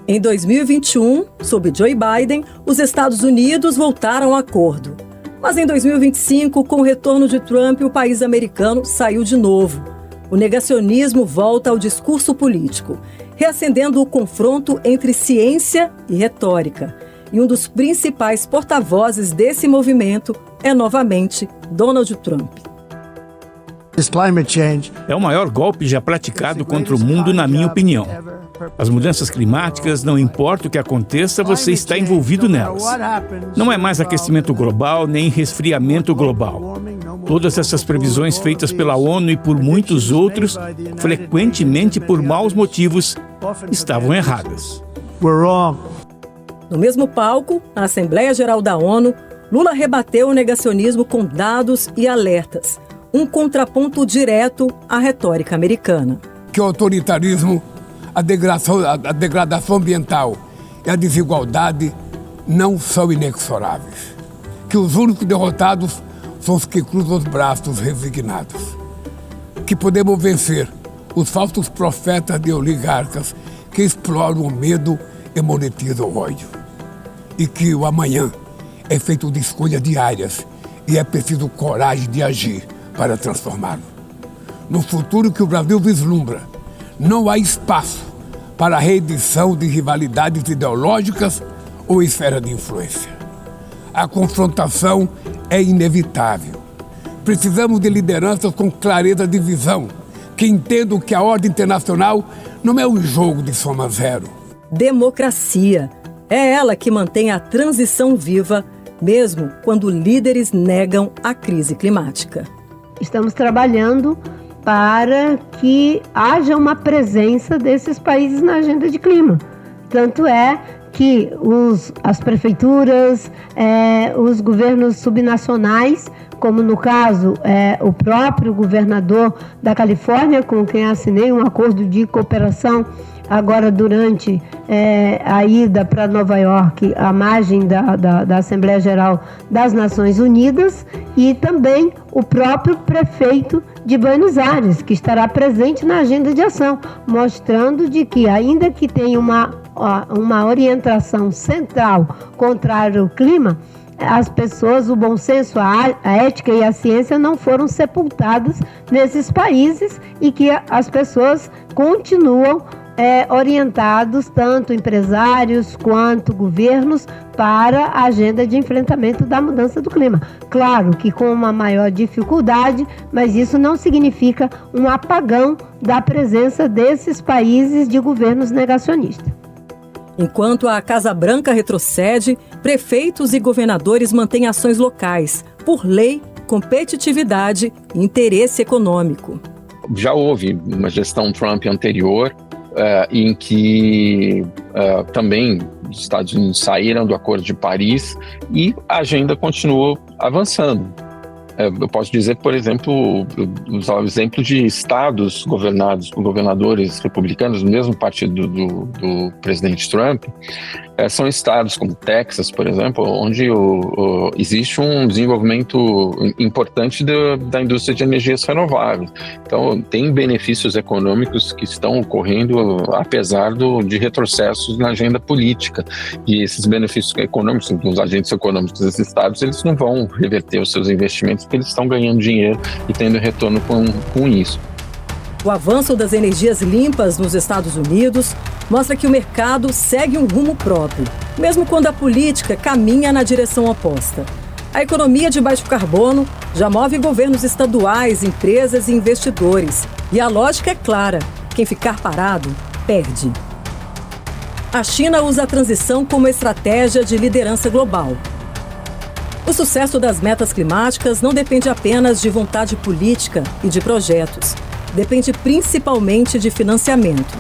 Em 2021, sob Joe Biden, os Estados Unidos voltaram ao acordo. Mas em 2025, com o retorno de Trump, o país americano saiu de novo. O negacionismo volta ao discurso político, reacendendo o confronto entre ciência e retórica. E um dos principais porta-vozes desse movimento é, novamente, Donald Trump. É o maior golpe já praticado contra o mundo, na minha opinião. As mudanças climáticas, não importa o que aconteça, você está envolvido nelas. Não é mais aquecimento global, nem resfriamento global. Todas essas previsões feitas pela ONU e por muitos outros, frequentemente por maus motivos, estavam erradas. No mesmo palco, na Assembleia Geral da ONU, Lula rebateu o negacionismo com dados e alertas, um contraponto direto à retórica americana. Que o autoritarismo, a degradação ambiental e a desigualdade não são inexoráveis. Que os únicos derrotados são os que cruzam os braços resignados. que podemos vencer os falsos profetas de oligarcas que exploram o medo e monetizam o ódio. E que o amanhã é feito de escolhas diárias e é preciso coragem de agir para transformá-lo. No futuro que o Brasil vislumbra, não há espaço para a reedição de rivalidades ideológicas ou esfera de influência. A confrontação é inevitável. Precisamos de lideranças com clareza de visão, que entendam que a ordem internacional não é um jogo de soma zero. Democracia. É ela que mantém a transição viva, mesmo quando líderes negam a crise climática. Estamos trabalhando para que haja uma presença desses países na agenda de clima. Tanto é que as prefeituras, os governos subnacionais, como no caso o próprio governador da Califórnia, com quem assinei um acordo de cooperação agora durante a ida para Nova York, à margem da Assembleia Geral das Nações Unidas, e também o próprio prefeito de Buenos Aires, que estará presente na agenda de ação, mostrando de que, ainda que tenha uma orientação central contrária ao clima, as pessoas, o bom senso, a ética e a ciência não foram sepultadas nesses países e que as pessoas continuam orientados, tanto empresários quanto governos, para a agenda de enfrentamento da mudança do clima. Claro que com uma maior dificuldade, mas isso não significa um apagão da presença desses países de governos negacionistas. Enquanto a Casa Branca retrocede, prefeitos e governadores mantêm ações locais, por lei, competitividade e interesse econômico. Já houve uma gestão Trump anterior, em que também os Estados Unidos saíram do Acordo de Paris e a agenda continuou avançando. Eu posso dizer, por exemplo, usar o exemplo de estados governados por governadores republicanos do mesmo partido do presidente Trump. São estados como Texas, por exemplo, onde existe um desenvolvimento importante da indústria de energias renováveis. Então, tem benefícios econômicos que estão ocorrendo apesar de retrocessos na agenda política. E esses benefícios econômicos, dos agentes econômicos desses estados, eles não vão reverter os seus investimentos, porque eles estão ganhando dinheiro e tendo retorno com isso. O avanço das energias limpas nos Estados Unidos mostra que o mercado segue um rumo próprio, mesmo quando a política caminha na direção oposta. A economia de baixo carbono já move governos estaduais, empresas e investidores. E a lógica é clara: quem ficar parado, perde. A China usa a transição como estratégia de liderança global. O sucesso das metas climáticas não depende apenas de vontade política e de projetos. Depende principalmente de financiamento.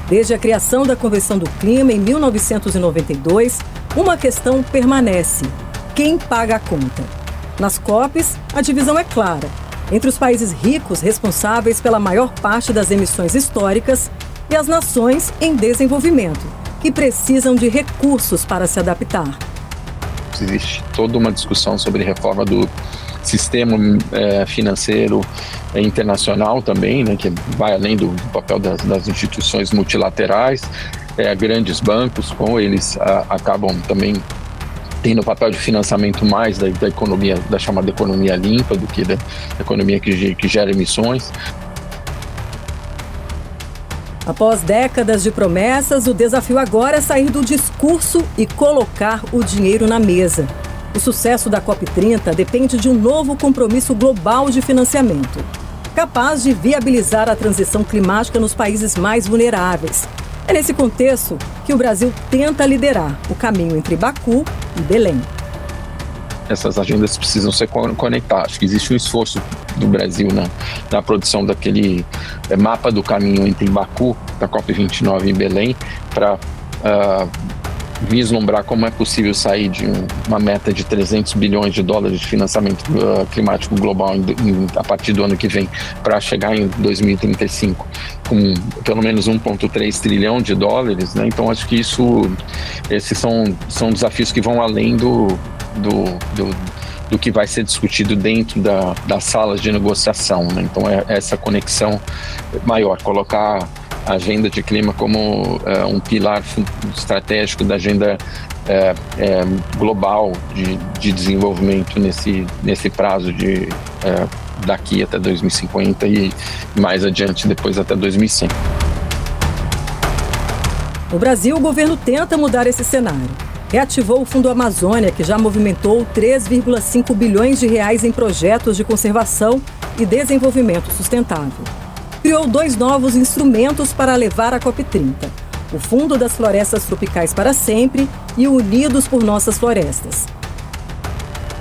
Desde a criação da Convenção do Clima em 1992, uma questão permanece: quem paga a conta? Nas COPs, a divisão é clara. Entre os países ricos responsáveis pela maior parte das emissões históricas e as nações em desenvolvimento, que precisam de recursos para se adaptar. Existe toda uma discussão sobre reforma do sistema financeiro internacional também, né, que vai além do papel das instituições multilaterais. Grandes bancos, com eles acabam também tendo o papel de financiamento mais da economia, da chamada economia limpa, do que da economia que gera emissões. Após décadas de promessas, o desafio agora é sair do discurso e colocar o dinheiro na mesa. O sucesso da COP30 depende de um novo compromisso global de financiamento, capaz de viabilizar a transição climática nos países mais vulneráveis. É nesse contexto que o Brasil tenta liderar o caminho entre Baku e Belém. Essas agendas precisam ser conectadas. Acho que existe um esforço do Brasil na produção daquele mapa do caminho entre Baku, da COP29 em Belém, para vislumbrar como é possível sair de uma meta de 300 bilhões de dólares de financiamento climático global a partir do ano que vem, para chegar em 2035 com pelo menos 1,3 trilhão de dólares, né? Então acho que esses são desafios que vão além do do que vai ser discutido dentro das salas de negociação, né? Então essa conexão maior, colocar a agenda de clima como um pilar estratégico da agenda global de desenvolvimento nesse prazo de daqui até 2050 e mais adiante depois até 2100. No Brasil, o governo tenta mudar esse cenário. Reativou o Fundo Amazônia, que já movimentou 3,5 bilhões de reais em projetos de conservação e desenvolvimento sustentável. Criou 2 novos instrumentos para levar a COP30. O Fundo das Florestas Tropicais para Sempre e o Unidos por Nossas Florestas.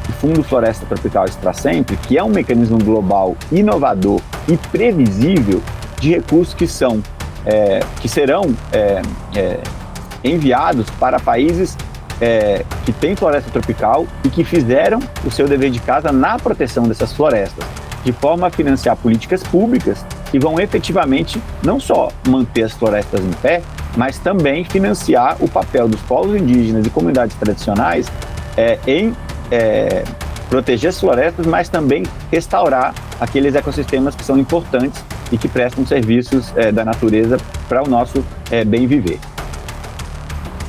O Fundo Floresta Tropicais para Sempre, que é um mecanismo global inovador e previsível de recursos que serão enviados para países que têm floresta tropical e que fizeram o seu dever de casa na proteção dessas florestas, de forma a financiar políticas públicas que vão efetivamente não só manter as florestas em pé, mas também financiar o papel dos povos indígenas e comunidades tradicionais em proteger as florestas, mas também restaurar aqueles ecossistemas que são importantes e que prestam serviços da natureza para o nosso bem viver.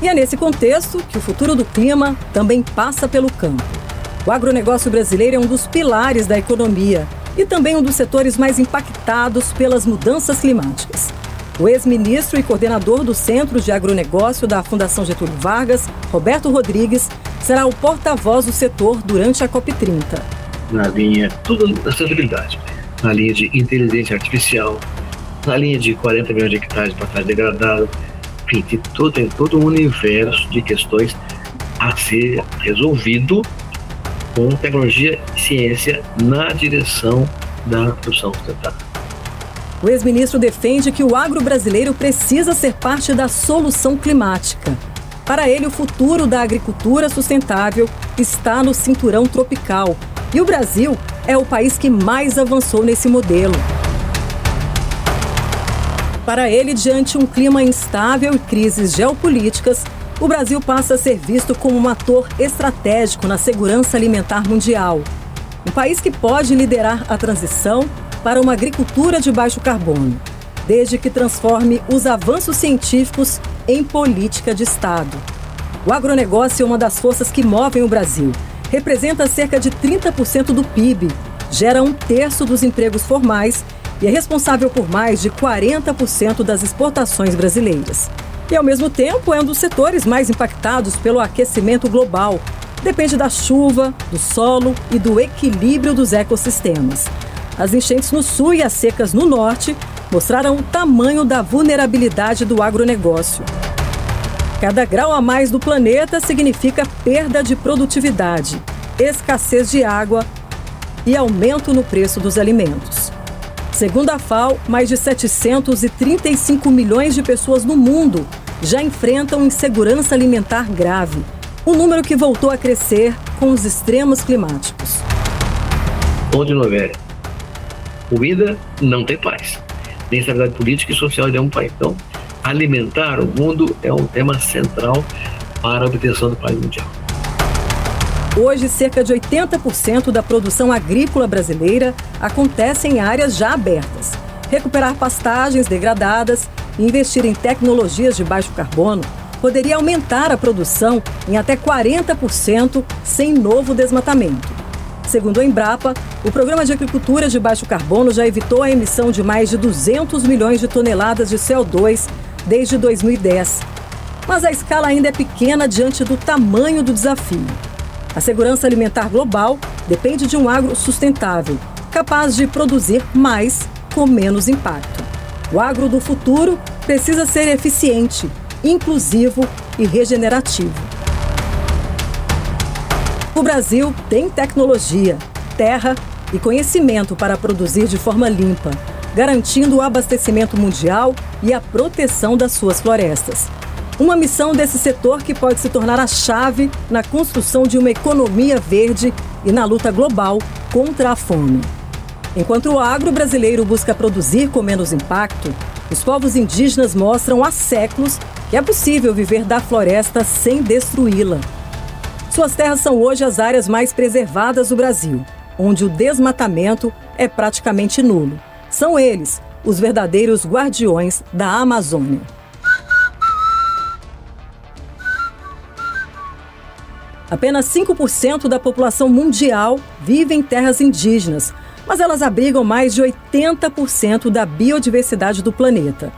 E é nesse contexto que o futuro do clima também passa pelo campo. O agronegócio brasileiro é um dos pilares da economia e também um dos setores mais impactados pelas mudanças climáticas. O ex-ministro e coordenador do Centro de Agronegócio da Fundação Getúlio Vargas, Roberto Rodrigues, será o porta-voz do setor durante a COP30. Na linha tudo da sustentabilidade, na linha de inteligência artificial, na linha de 40 milhões de hectares de pastagem degradada, enfim, tem todo um universo de questões a ser resolvido com tecnologia e ciência na direção da produção sustentável. O ex-ministro defende que o agro brasileiro precisa ser parte da solução climática. Para ele, o futuro da agricultura sustentável está no cinturão tropical. E o Brasil é o país que mais avançou nesse modelo. Para ele, diante um clima instável e crises geopolíticas, o Brasil passa a ser visto como um ator estratégico na segurança alimentar mundial. Um país que pode liderar a transição para uma agricultura de baixo carbono, desde que transforme os avanços científicos em política de Estado. O agronegócio é uma das forças que movem o Brasil. Representa cerca de 30% do PIB, gera 1/3 dos empregos formais e é responsável por mais de 40% das exportações brasileiras. E, ao mesmo tempo, é um dos setores mais impactados pelo aquecimento global. Depende da chuva, do solo e do equilíbrio dos ecossistemas. As enchentes no sul e as secas no norte mostraram o tamanho da vulnerabilidade do agronegócio. Cada grau a mais do planeta significa perda de produtividade, escassez de água e aumento no preço dos alimentos. Segundo a FAO, mais de 735 milhões de pessoas no mundo já enfrentam insegurança alimentar grave, um número que voltou a crescer com os extremos climáticos. Onde não houver comida, não tem paz, nem estabilidade política e social de um país. Então, alimentar o mundo é um tema central para a obtenção do paz mundial. Hoje, cerca de 80% da produção agrícola brasileira acontece em áreas já abertas. Recuperar pastagens degradadas e investir em tecnologias de baixo carbono poderia aumentar a produção em até 40% sem novo desmatamento. Segundo a Embrapa, o Programa de Agricultura de Baixo Carbono já evitou a emissão de mais de 200 milhões de toneladas de CO2 desde 2010. Mas a escala ainda é pequena diante do tamanho do desafio. A segurança alimentar global depende de um agro sustentável, capaz de produzir mais com menos impacto. O agro do futuro precisa ser eficiente, inclusivo e regenerativo. O Brasil tem tecnologia, terra e conhecimento para produzir de forma limpa, garantindo o abastecimento mundial e a proteção das suas florestas. Uma missão desse setor que pode se tornar a chave na construção de uma economia verde e na luta global contra a fome. Enquanto o agro brasileiro busca produzir com menos impacto, os povos indígenas mostram há séculos que é possível viver da floresta sem destruí-la. Suas terras são hoje as áreas mais preservadas do Brasil, onde o desmatamento é praticamente nulo. São eles os verdadeiros guardiões da Amazônia. Apenas 5% da população mundial vive em terras indígenas, mas elas abrigam mais de 80% da biodiversidade do planeta.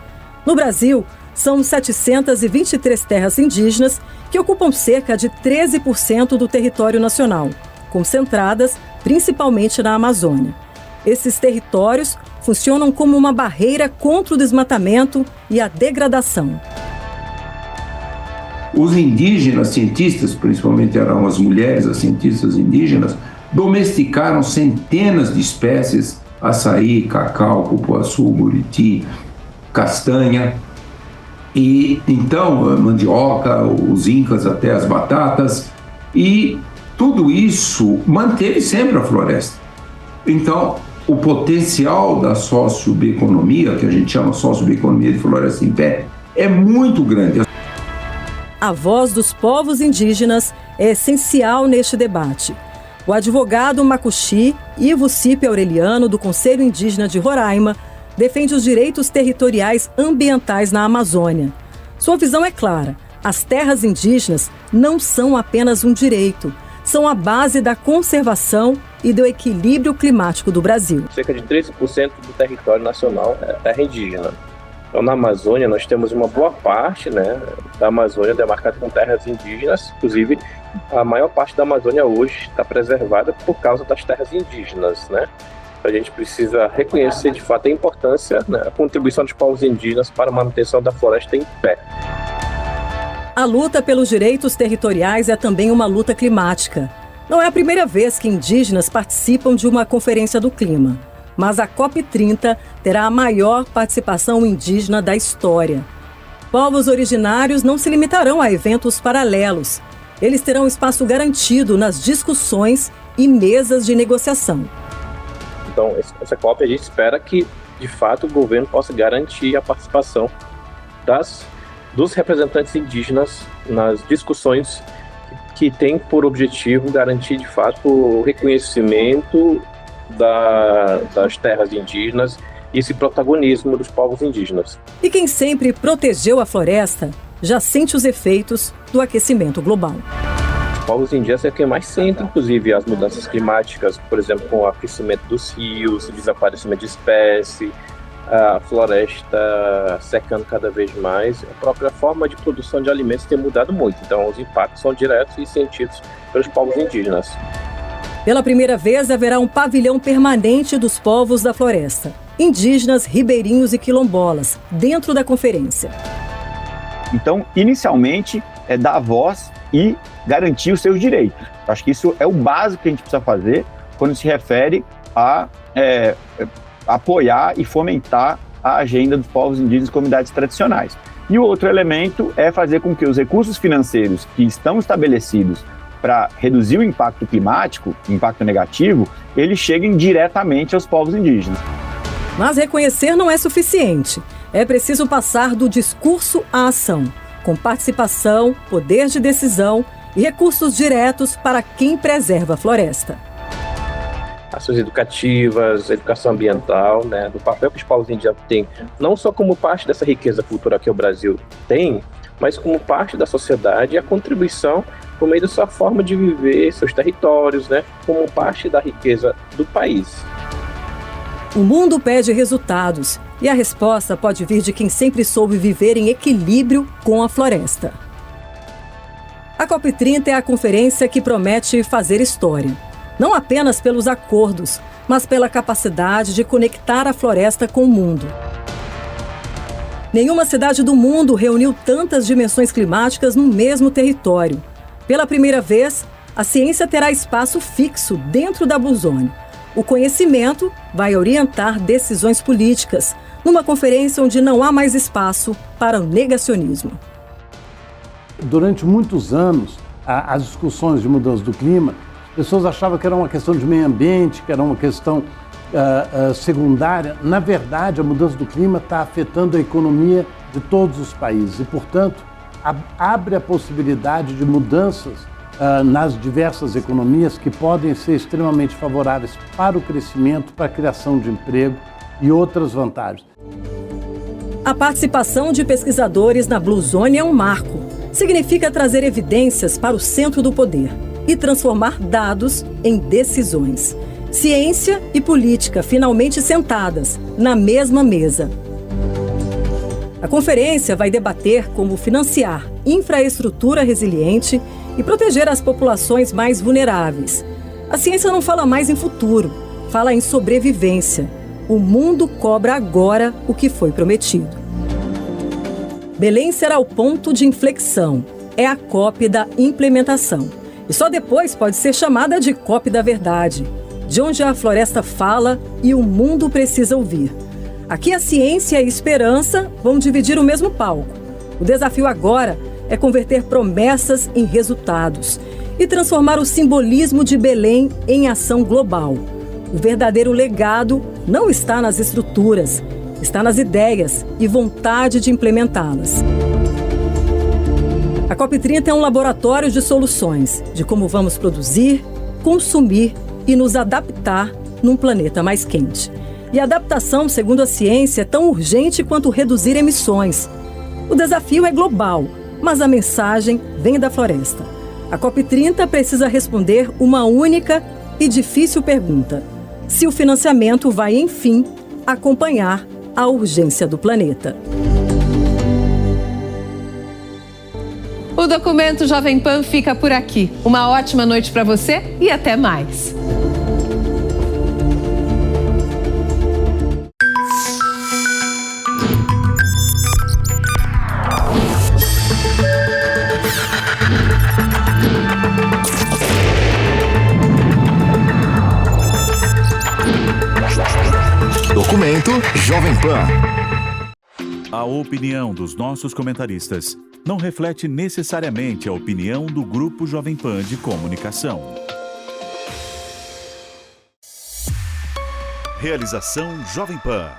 No Brasil, são 723 terras indígenas que ocupam cerca de 13% do território nacional, concentradas principalmente na Amazônia. Esses territórios funcionam como uma barreira contra o desmatamento e a degradação. Os indígenas cientistas, principalmente eram as mulheres, as cientistas indígenas, domesticaram centenas de espécies, açaí, cacau, cupuaçu, buriti, castanha, e então mandioca, os incas até as batatas, e tudo isso manteve sempre a floresta. Então, o potencial da sociobioeconomia, que a gente chama sociobioeconomia de floresta em pé, é muito grande. A voz dos povos indígenas é essencial neste debate. O advogado macuxi Ivo Cipe Aureliano, do Conselho Indígena de Roraima, defende os direitos territoriais ambientais na Amazônia. Sua visão é clara: as terras indígenas não são apenas um direito, são a base da conservação e do equilíbrio climático do Brasil. Cerca de 13% do território nacional é terra indígena. Então, na Amazônia, nós temos uma boa parte, da Amazônia demarcada com terras indígenas. Inclusive, a maior parte da Amazônia hoje está preservada por causa das terras indígenas, A gente precisa reconhecer, de fato, a importância, a contribuição dos povos indígenas para a manutenção da floresta em pé. A luta pelos direitos territoriais é também uma luta climática. Não é a primeira vez que indígenas participam de uma conferência do clima, mas a COP30 terá a maior participação indígena da história. Povos originários não se limitarão a eventos paralelos. Eles terão espaço garantido nas discussões e mesas de negociação. Então, essa COP a gente espera que, de fato, o governo possa garantir a participação dos representantes indígenas nas discussões que têm por objetivo garantir, de fato, o reconhecimento das terras indígenas e esse protagonismo dos povos indígenas. E quem sempre protegeu a floresta já sente os efeitos do aquecimento global. Os povos indígenas é quem mais sente, inclusive, as mudanças climáticas, por exemplo, com o aquecimento dos rios, o desaparecimento de espécies, a floresta secando cada vez mais. A própria forma de produção de alimentos tem mudado muito, então os impactos são diretos e sentidos pelos povos indígenas. Pela primeira vez, haverá um pavilhão permanente dos povos da floresta, indígenas, ribeirinhos e quilombolas, dentro da conferência. Então, inicialmente, é dar voz e garantir os seus direitos. Acho que isso é o básico que a gente precisa fazer quando se refere a apoiar e fomentar a agenda dos povos indígenas e comunidades tradicionais. E o outro elemento é fazer com que os recursos financeiros que estão estabelecidos para reduzir o impacto climático, impacto negativo, eles cheguem diretamente aos povos indígenas. Mas reconhecer não é suficiente. É preciso passar do discurso à ação, com participação, poder de decisão e recursos diretos para quem preserva a floresta. Ações educativas, educação ambiental, do papel que os povos indígenas têm, não só como parte dessa riqueza cultural que o Brasil tem, mas como parte da sociedade e a contribuição por meio da sua forma de viver, seus territórios, como parte da riqueza do país. O mundo pede resultados e a resposta pode vir de quem sempre soube viver em equilíbrio com a floresta. A COP30 é a conferência que promete fazer história, não apenas pelos acordos, mas pela capacidade de conectar a floresta com o mundo. Nenhuma cidade do mundo reuniu tantas dimensões climáticas no mesmo território. Pela primeira vez, a ciência terá espaço fixo dentro da Blue Zone. O conhecimento vai orientar decisões políticas, numa conferência onde não há mais espaço para o negacionismo. Durante muitos anos, as discussões de mudança do clima, as pessoas achavam que era uma questão de meio ambiente, que era uma questão secundária. Na verdade, a mudança do clima está afetando a economia de todos os países e, portanto, abre a possibilidade de mudanças nas diversas economias que podem ser extremamente favoráveis para o crescimento, para a criação de emprego e outras vantagens. A participação de pesquisadores na Blue Zone é um marco. Significa trazer evidências para o centro do poder e transformar dados em decisões. Ciência e política finalmente sentadas na mesma mesa. A conferência vai debater como financiar infraestrutura resiliente e proteger as populações mais vulneráveis. A ciência não fala mais em futuro, fala em sobrevivência. O mundo cobra agora o que foi prometido. Belém será o ponto de inflexão. É a COP da implementação. E só depois pode ser chamada de COP da verdade, de onde a floresta fala e o mundo precisa ouvir. Aqui a ciência e a esperança vão dividir o mesmo palco. O desafio agora é converter promessas em resultados e transformar o simbolismo de Belém em ação global. O verdadeiro legado não está nas estruturas, está nas ideias e vontade de implementá-las. A COP30 é um laboratório de soluções, de como vamos produzir, consumir e nos adaptar num planeta mais quente. E a adaptação, segundo a ciência, é tão urgente quanto reduzir emissões. O desafio é global, mas a mensagem vem da floresta. A COP30 precisa responder uma única e difícil pergunta: se o financiamento vai, enfim, acompanhar a urgência do planeta. O documento Jovem Pan fica por aqui. Uma ótima noite para você e até mais. Documento Jovem Pan. A opinião dos nossos comentaristas não reflete necessariamente a opinião do Grupo Jovem Pan de Comunicação. Realização Jovem Pan.